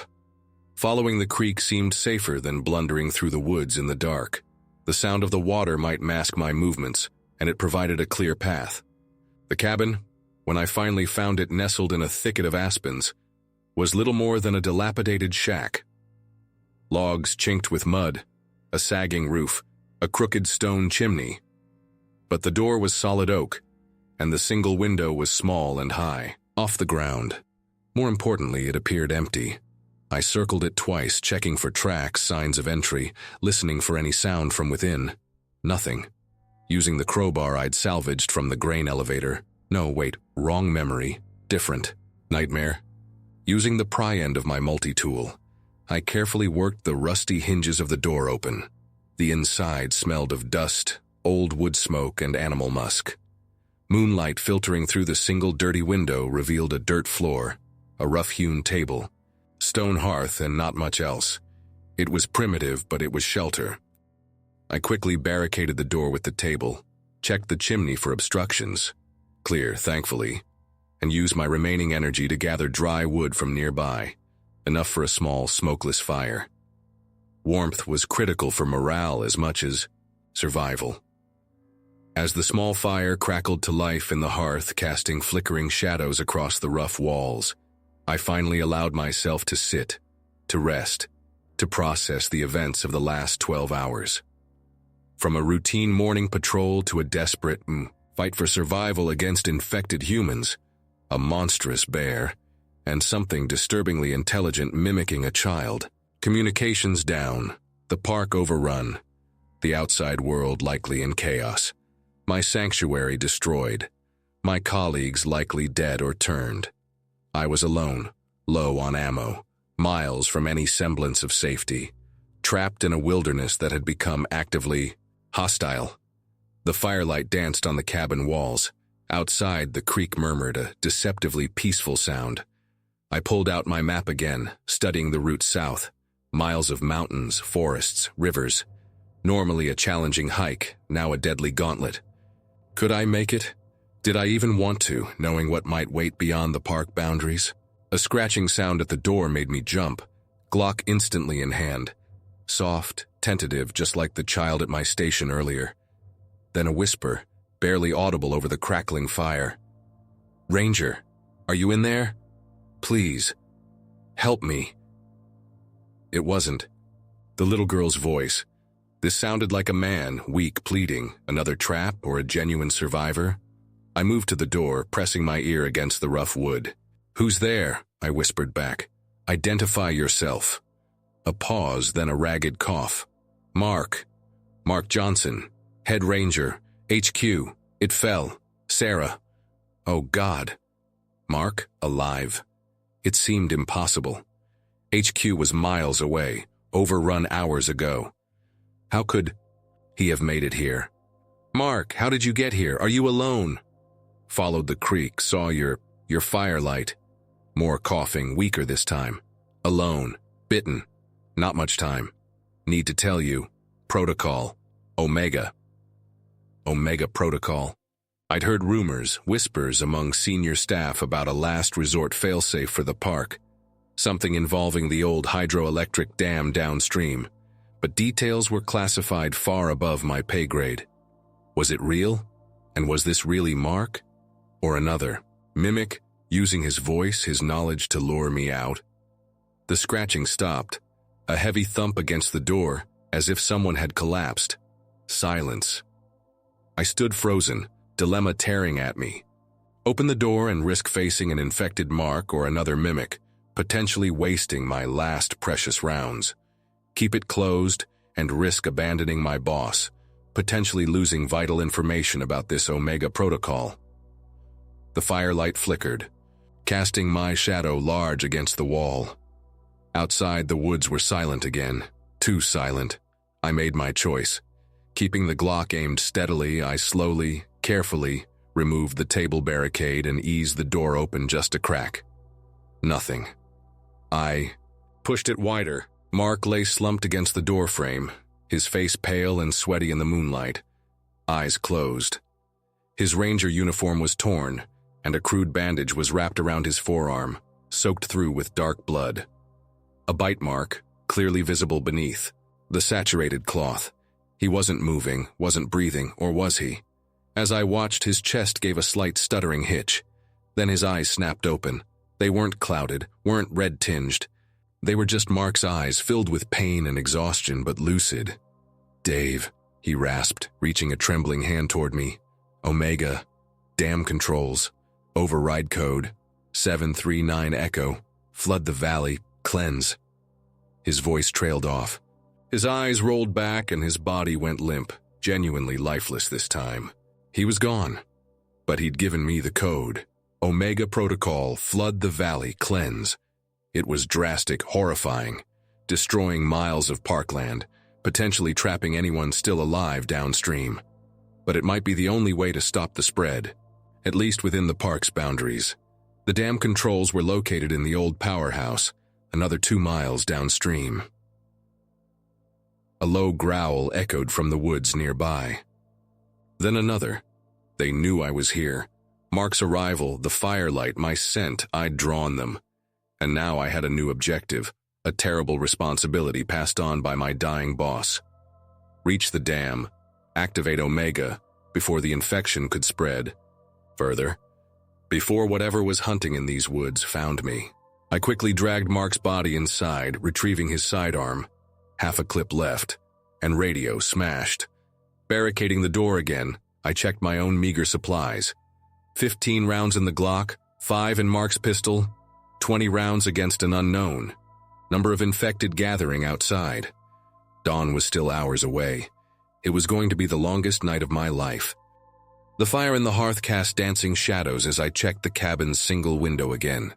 Following the creek seemed safer than blundering through the woods in the dark. The sound of the water might mask my movements, and it provided a clear path. The cabin, when I finally found it nestled in a thicket of aspens, was little more than a dilapidated shack. Logs chinked with mud, a sagging roof, a crooked stone chimney. But the door was solid oak, and the single window was small and high, off the ground. More importantly, it appeared empty. I circled it twice, checking for tracks, signs of entry, listening for any sound from within. Nothing. Using the crowbar I'd salvaged from the grain elevator. No, wait, wrong memory. Different. Nightmare. Using the pry end of my multi-tool, I carefully worked the rusty hinges of the door open. The inside smelled of dust, old wood smoke, and animal musk. Moonlight filtering through the single dirty window revealed a dirt floor, a rough-hewn table, stone hearth, and not much else. It was primitive, but it was shelter. I quickly barricaded the door with the table, checked the chimney for obstructions. Clear, thankfully, and used my remaining energy to gather dry wood from nearby, enough for a small, smokeless fire. Warmth was critical for morale as much as survival. As the small fire crackled to life in the hearth, casting flickering shadows across the rough walls, I finally allowed myself to sit, to rest, to process the events of the last 12 hours. From a routine morning patrol to a desperate fight for survival against infected humans, a monstrous bear, and something disturbingly intelligent mimicking a child. Communications down, the park overrun, the outside world likely in chaos. My sanctuary destroyed, my colleagues likely dead or turned. I was alone, low on ammo, miles from any semblance of safety, trapped in a wilderness that had become actively hostile. The firelight danced on the cabin walls. Outside, the creek murmured, a deceptively peaceful sound. I pulled out my map again, studying the route south. Miles of mountains, forests, rivers. Normally a challenging hike, now a deadly gauntlet. Could I make it? Did I even want to, knowing what might wait beyond the park boundaries? A scratching sound at the door made me jump, Glock instantly in hand. Soft, tentative, just like the child at my station earlier. Then a whisper, barely audible over the crackling fire. "Ranger, are you in there? Please, help me." It wasn't. The little girl's voice. This sounded like a man, weak, pleading, another trap or a genuine survivor. I moved to the door, pressing my ear against the rough wood. "Who's there?" I whispered back. "Identify yourself." A pause, then a ragged cough. Mark Johnson, Head Ranger, HQ. It fell. Sarah." Oh God. Mark, alive. It seemed impossible. HQ was miles away, overrun hours ago. How could he have made it here? "Mark, how did you get here? Are you alone?" "Followed the creek, saw your firelight." More coughing, weaker this time. "Alone. Bitten. Not much time. Need to tell you. Protocol. Omega." Omega Protocol. I'd heard rumors, whispers among senior staff about a last resort failsafe for the park. Something involving the old hydroelectric dam downstream. But details were classified far above my pay grade. Was it real? And was this really Mark? Or another mimic, using his voice, his knowledge to lure me out? The scratching stopped. A heavy thump against the door, as if someone had collapsed. Silence. I stood frozen, dilemma tearing at me. Open the door and risk facing an infected Mark or another mimic, potentially wasting my last precious rounds. Keep it closed and risk abandoning my boss, potentially losing vital information about this Omega Protocol. The firelight flickered, casting my shadow large against the wall. Outside, the woods were silent again, too silent. I made my choice. Keeping the Glock aimed steadily, I slowly, carefully removed the table barricade and eased the door open just a crack. Nothing. I pushed it wider. Mark lay slumped against the doorframe, his face pale and sweaty in the moonlight, eyes closed. His ranger uniform was torn, and a crude bandage was wrapped around his forearm, soaked through with dark blood. A bite mark, clearly visible beneath. The saturated cloth. He wasn't moving, wasn't breathing, or was he? As I watched, his chest gave a slight stuttering hitch. Then his eyes snapped open. They weren't clouded, weren't red-tinged. They were just Mark's eyes, filled with pain and exhaustion, but lucid. "Dave," he rasped, reaching a trembling hand toward me. "Omega. Dam controls. Override code. 739 Echo. Flood the valley. Cleanse." His voice trailed off. His eyes rolled back and his body went limp, genuinely lifeless this time. He was gone. But he'd given me the code. Omega Protocol, flood the valley, cleanse. It was drastic, horrifying, destroying miles of parkland, potentially trapping anyone still alive downstream. But it might be the only way to stop the spread, at least within the park's boundaries. The dam controls were located in the old powerhouse, another 2 miles downstream. A low growl echoed from the woods nearby. Then another. They knew I was here. Mark's arrival, the firelight, my scent, I'd drawn them. And now I had a new objective, a terrible responsibility passed on by my dying boss. Reach the dam, activate Omega, before the infection could spread. Further, before whatever was hunting in these woods found me. I quickly dragged Mark's body inside, retrieving his sidearm. Half a clip left, and radio smashed. Barricading the door again, I checked my own meager supplies. 15 rounds in the Glock, 5 in Mark's pistol, 20 rounds against an unknown. Number of infected gathering outside. Dawn was still hours away. It was going to be the longest night of my life. The fire in the hearth cast dancing shadows as I checked the cabin's single window again.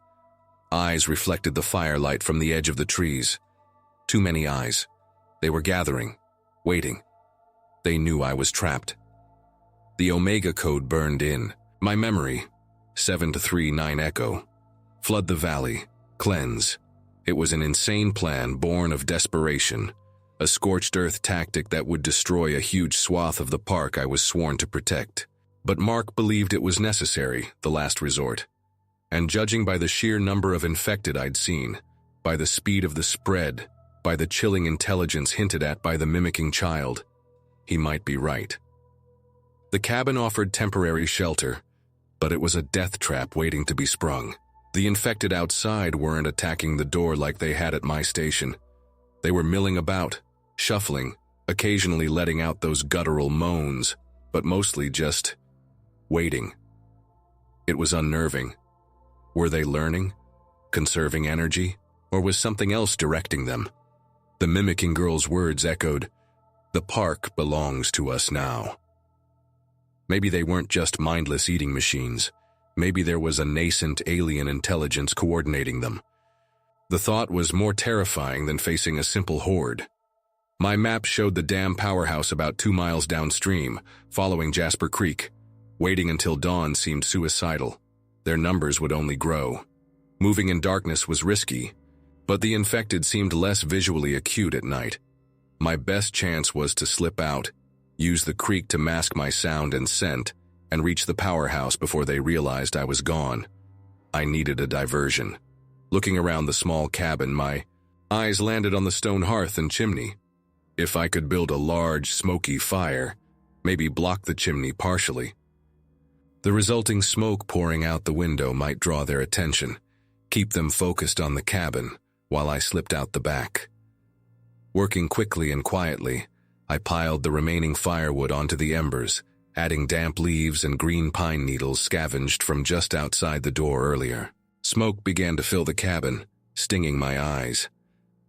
Eyes reflected the firelight from the edge of the trees. Too many eyes. They were gathering, waiting. They knew I was trapped. The Omega code burned in. My memory, 739 Echo. Flood the valley, cleanse. It was an insane plan born of desperation, a scorched earth tactic that would destroy a huge swath of the park I was sworn to protect. But Mark believed it was necessary, the last resort. And judging by the sheer number of infected I'd seen, by the speed of the spread, by the chilling intelligence hinted at by the mimicking child, he might be right. The cabin offered temporary shelter, but it was a death trap waiting to be sprung. The infected outside weren't attacking the door like they had at my station. They were milling about, shuffling, occasionally letting out those guttural moans, but mostly just waiting. It was unnerving. Were they learning, conserving energy, or was something else directing them? The mimicking girl's words echoed, "The park belongs to us now." Maybe they weren't just mindless eating machines. Maybe there was a nascent alien intelligence coordinating them. The thought was more terrifying than facing a simple horde. My map showed the dam powerhouse about 2 miles downstream, following Jasper Creek. Waiting until dawn seemed suicidal. Their numbers would only grow. Moving in darkness was risky, but the infected seemed less visually acute at night. My best chance was to slip out, use the creek to mask my sound and scent, and reach the powerhouse before they realized I was gone. I needed a diversion. Looking around the small cabin, my eyes landed on the stone hearth and chimney. If I could build a large, smoky fire, maybe block the chimney partially. The resulting smoke pouring out the window might draw their attention, keep them focused on the cabin, while I slipped out the back. Working quickly and quietly, I piled the remaining firewood onto the embers, adding damp leaves and green pine needles scavenged from just outside the door earlier. Smoke began to fill the cabin, stinging my eyes.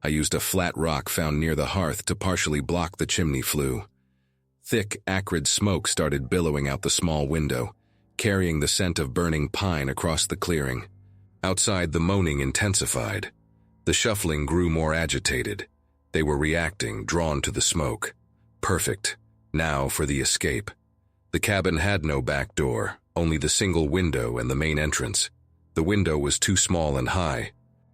I used a flat rock found near the hearth to partially block the chimney flue. Thick, acrid smoke started billowing out the small window, carrying the scent of burning pine across the clearing. Outside, the moaning intensified. The shuffling grew more agitated. They were reacting, drawn to the smoke. Perfect. Now for the escape. The cabin had no back door, only the single window and the main entrance. The window was too small and high.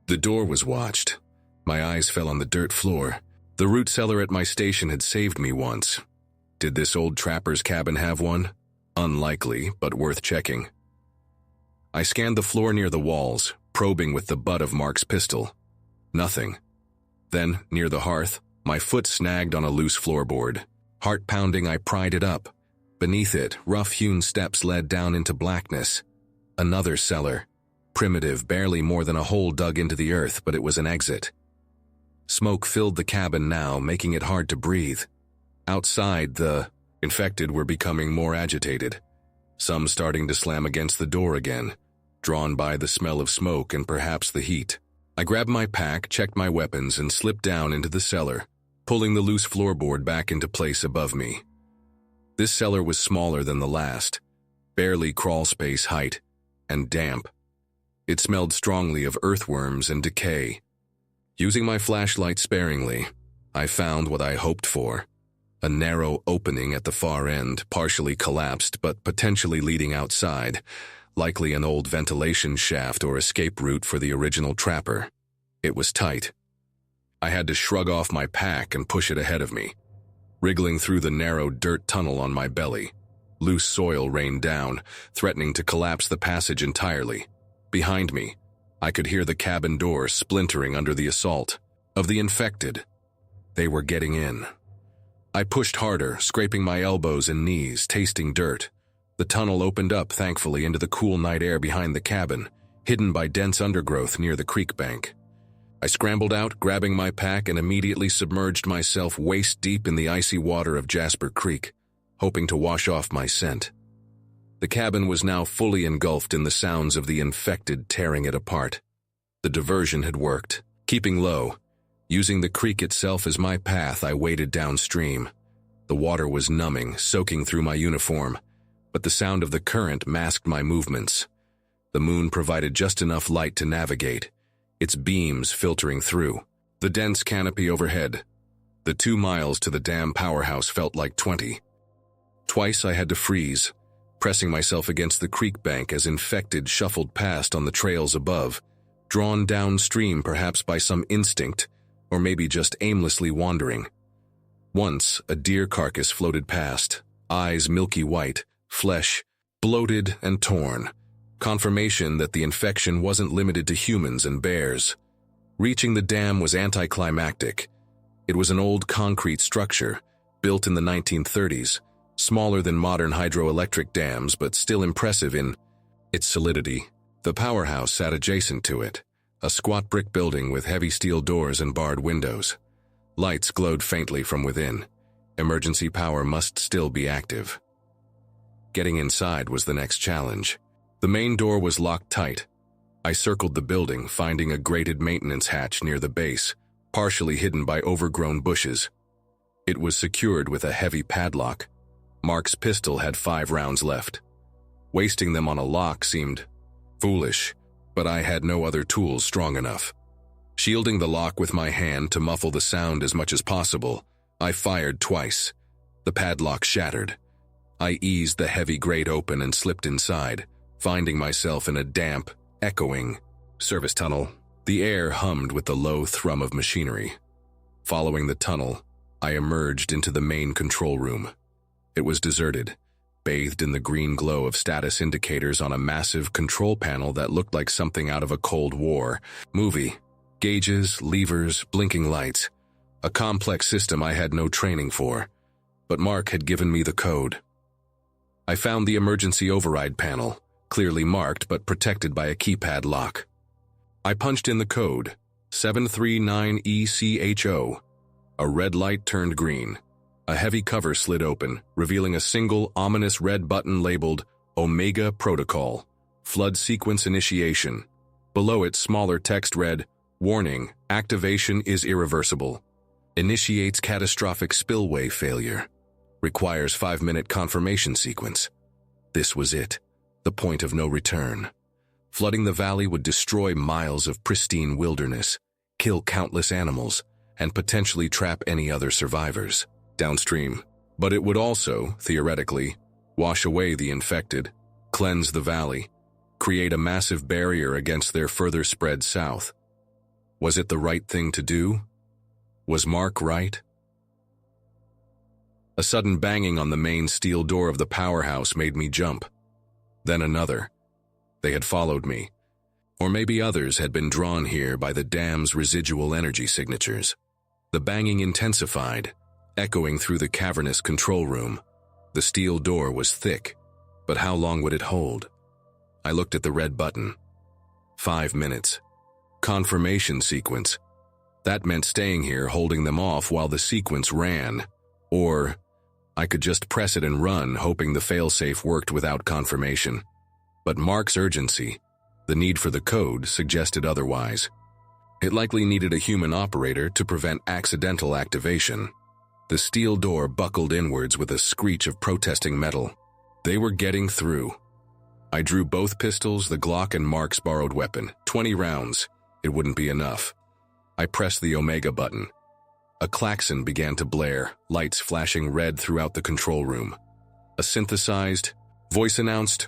The door was watched. My eyes fell on the dirt floor. The root cellar at my station had saved me once. Did this old trapper's cabin have one? Unlikely, but worth checking. I scanned the floor near the walls, probing with the butt of Mark's pistol. Nothing. Then, near the hearth, my foot snagged on a loose floorboard. Heart pounding, I pried it up. Beneath it, rough-hewn steps led down into blackness. Another cellar. Primitive, barely more than a hole dug into the earth, but it was an exit. Smoke filled the cabin now, making it hard to breathe. Outside, the infected were becoming more agitated, some starting to slam against the door again, drawn by the smell of smoke and perhaps the heat. I grabbed my pack, checked my weapons, and slipped down into the cellar, pulling the loose floorboard back into place above me. This cellar was smaller than the last, barely crawl space height, and damp. It smelled strongly of earthworms and decay. Using my flashlight sparingly, I found what I hoped for. A narrow opening at the far end, partially collapsed but potentially leading outside, likely an old ventilation shaft or escape route for the original trapper. It was tight. I had to shrug off my pack and push it ahead of me. Wriggling through the narrow dirt tunnel on my belly, loose soil rained down, threatening to collapse the passage entirely. Behind me, I could hear the cabin door splintering under the assault of the infected. They were getting in. I pushed harder, scraping my elbows and knees, tasting dirt. The tunnel opened up, thankfully, into the cool night air behind the cabin, hidden by dense undergrowth near the creek bank. I scrambled out, grabbing my pack, and immediately submerged myself waist-deep in the icy water of Jasper Creek, hoping to wash off my scent. The cabin was now fully engulfed in the sounds of the infected tearing it apart. The diversion had worked. Keeping low, using the creek itself as my path, I waded downstream. The water was numbing, soaking through my uniform, but the sound of the current masked my movements. The moon provided just enough light to navigate, its beams filtering through the dense canopy overhead. The 2 miles to the dam powerhouse felt like 20. Twice I had to freeze, pressing myself against the creek bank as infected shuffled past on the trails above, drawn downstream perhaps by some instinct, or maybe just aimlessly wandering. Once, a deer carcass floated past, eyes milky white, flesh bloated and torn, Confirmation that the infection wasn't limited to humans and bears. Reaching the dam was anticlimactic. It was an old concrete structure, built in the 1930s, smaller than modern hydroelectric dams but still impressive in its solidity. The powerhouse sat adjacent to it, a squat brick building with heavy steel doors and barred windows. Lights glowed faintly from within. Emergency power must still be active. Getting inside was the next challenge. The main door was locked tight. I circled the building, finding a grated maintenance hatch near the base, partially hidden by overgrown bushes. It was secured with a heavy padlock. Mark's pistol had 5 rounds left. Wasting them on a lock seemed foolish, but I had no other tools strong enough. Shielding the lock with my hand to muffle the sound as much as possible, I fired twice. The padlock shattered. I eased the heavy grate open and slipped inside, finding myself in a damp, echoing service tunnel. The air hummed with the low thrum of machinery. Following the tunnel, I emerged into the main control room. It was deserted, bathed in the green glow of status indicators on a massive control panel that looked like something out of a Cold War movie. Gauges, levers, blinking lights. A complex system I had no training for, but Mark had given me the code. I found the emergency override panel, clearly marked but protected by a keypad lock. I punched in the code, 739ECHO. A red light turned green. A heavy cover slid open, revealing a single, ominous red button labeled Omega Protocol, Flood Sequence Initiation. Below it, smaller text read, Warning, activation is irreversible. Initiates catastrophic spillway failure. Requires 5-minute confirmation sequence. This was it, the point of no return. Flooding the valley would destroy miles of pristine wilderness, kill countless animals, and potentially trap any other survivors downstream. But it would also, theoretically, wash away the infected, cleanse the valley, create a massive barrier against their further spread south. Was it the right thing to do? Was Mark right? A sudden banging on the main steel door of the powerhouse made me jump. Then another. They had followed me. Or maybe others had been drawn here by the dam's residual energy signatures. The banging intensified, echoing through the cavernous control room. The steel door was thick, but how long would it hold? I looked at the red button. 5 minutes. Confirmation sequence. That meant staying here holding them off while the sequence ran. Or I could just press it and run, hoping the failsafe worked without confirmation. But Mark's urgency, the need for the code, suggested otherwise. It likely needed a human operator to prevent accidental activation. The steel door buckled inwards with a screech of protesting metal. They were getting through. I drew both pistols, the Glock and Mark's borrowed weapon. 20 rounds. It wouldn't be enough. I pressed the Omega button. A klaxon began to blare, lights flashing red throughout the control room. A synthesized voice announced,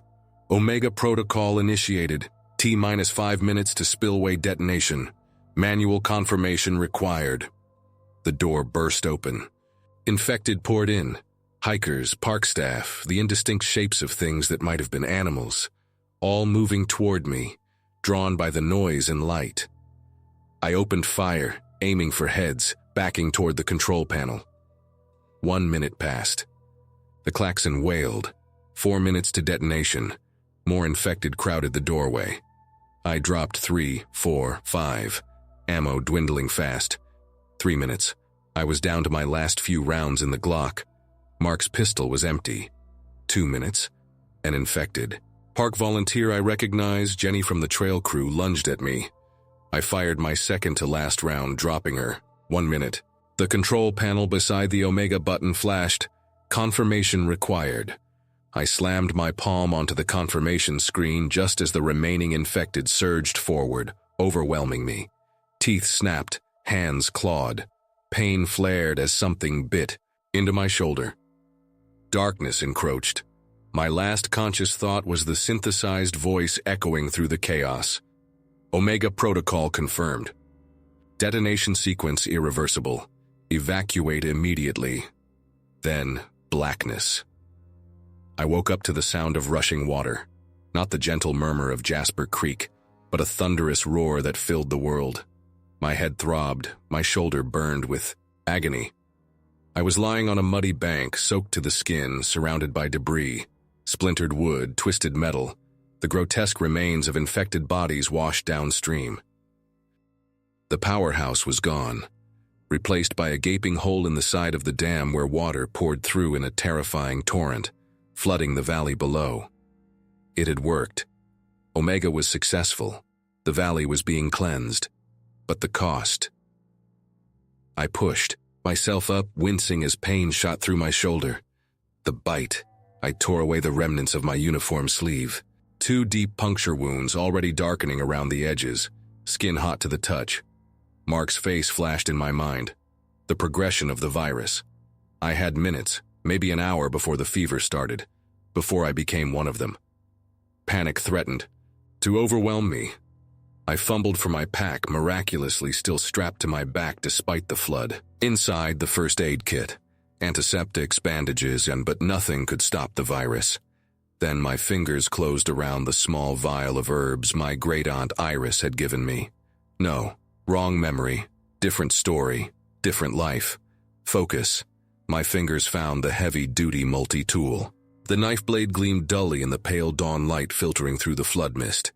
Omega Protocol initiated. T-minus 5 minutes to spillway detonation. Manual confirmation required. The door burst open. Infected poured in. Hikers, park staff, the indistinct shapes of things that might have been animals, all moving toward me, drawn by the noise and light. I opened fire, aiming for heads, backing toward the control panel. 1 minute passed. The klaxon wailed. 4 minutes to detonation. More infected crowded the doorway. I dropped 3, 4, 5. Ammo dwindling fast. 3 minutes. I was down to my last few rounds in the Glock. Mark's pistol was empty. 2 minutes. An infected. Park volunteer I recognized, Jenny from the trail crew, lunged at me. I fired my second to last round, dropping her. 1 minute. The control panel beside the Omega button flashed. Confirmation required. I slammed my palm onto the confirmation screen just as the remaining infected surged forward, overwhelming me. Teeth snapped, hands clawed. Pain flared as something bit into my shoulder. Darkness encroached. My last conscious thought was the synthesized voice echoing through the chaos. Omega Protocol confirmed. Detonation sequence irreversible. Evacuate immediately. Then, blackness. I woke up to the sound of rushing water. Not the gentle murmur of Jasper Creek, but a thunderous roar that filled the world. My head throbbed, my shoulder burned with agony. I was lying on a muddy bank, soaked to the skin, surrounded by debris, splintered wood, twisted metal, the grotesque remains of infected bodies washed downstream. The powerhouse was gone, replaced by a gaping hole in the side of the dam where water poured through in a terrifying torrent, flooding the valley below. It had worked. Omega was successful. The valley was being cleansed. But the cost. I pushed myself up, wincing as pain shot through my shoulder. The bite. I tore away the remnants of my uniform sleeve. 2 deep puncture wounds already darkening around the edges, skin hot to the touch. Mark's face flashed in my mind. The progression of the virus. I had minutes, maybe an hour before the fever started, before I became one of them. Panic threatened to overwhelm me. I fumbled for my pack, miraculously still strapped to my back despite the flood. Inside, the first aid kit, antiseptics, bandages, but nothing could stop the virus. Then my fingers closed around the small vial of herbs my great-aunt Iris had given me. No, wrong memory, different story, different life. Focus. My fingers found the heavy-duty multi-tool. The knife blade gleamed dully in the pale dawn light filtering through the flood mist.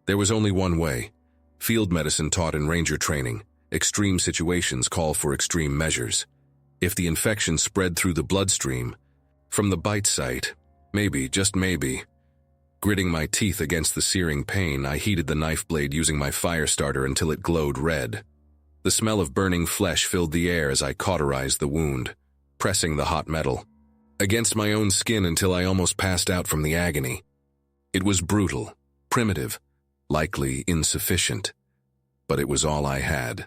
There was only one way. Field medicine taught in ranger training. Extreme situations call for extreme measures. If the infection spread through the bloodstream, from the bite site, maybe, just maybe. Gritting my teeth against the searing pain, I heated the knife blade using my fire starter until it glowed red. The smell of burning flesh filled the air as I cauterized the wound, pressing the hot metal against my own skin until I almost passed out from the agony. It was brutal, primitive, likely insufficient, but it was all I had.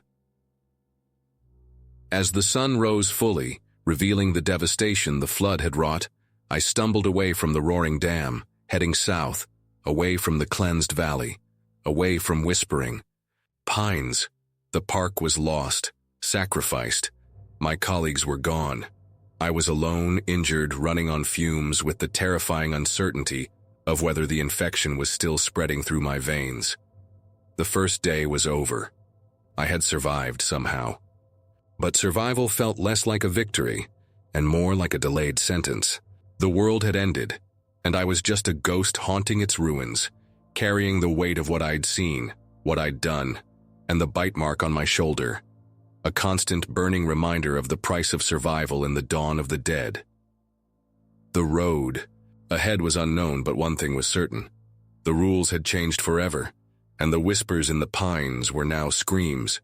As the sun rose fully, revealing the devastation the flood had wrought, I stumbled away from the roaring dam, heading south, away from the cleansed valley, away from whispering pines. The park was lost, sacrificed. My colleagues were gone. I was alone, injured, running on fumes with the terrifying uncertainty of whether the infection was still spreading through my veins. The first day was over. I had survived somehow. But survival felt less like a victory and more like a delayed sentence. The world had ended, and I was just a ghost haunting its ruins, carrying the weight of what I'd seen, what I'd done, and the bite mark on my shoulder, a constant burning reminder of the price of survival in the dawn of the dead. The road ahead was unknown, but one thing was certain. The rules had changed forever, and the whispers in the pines were now screams.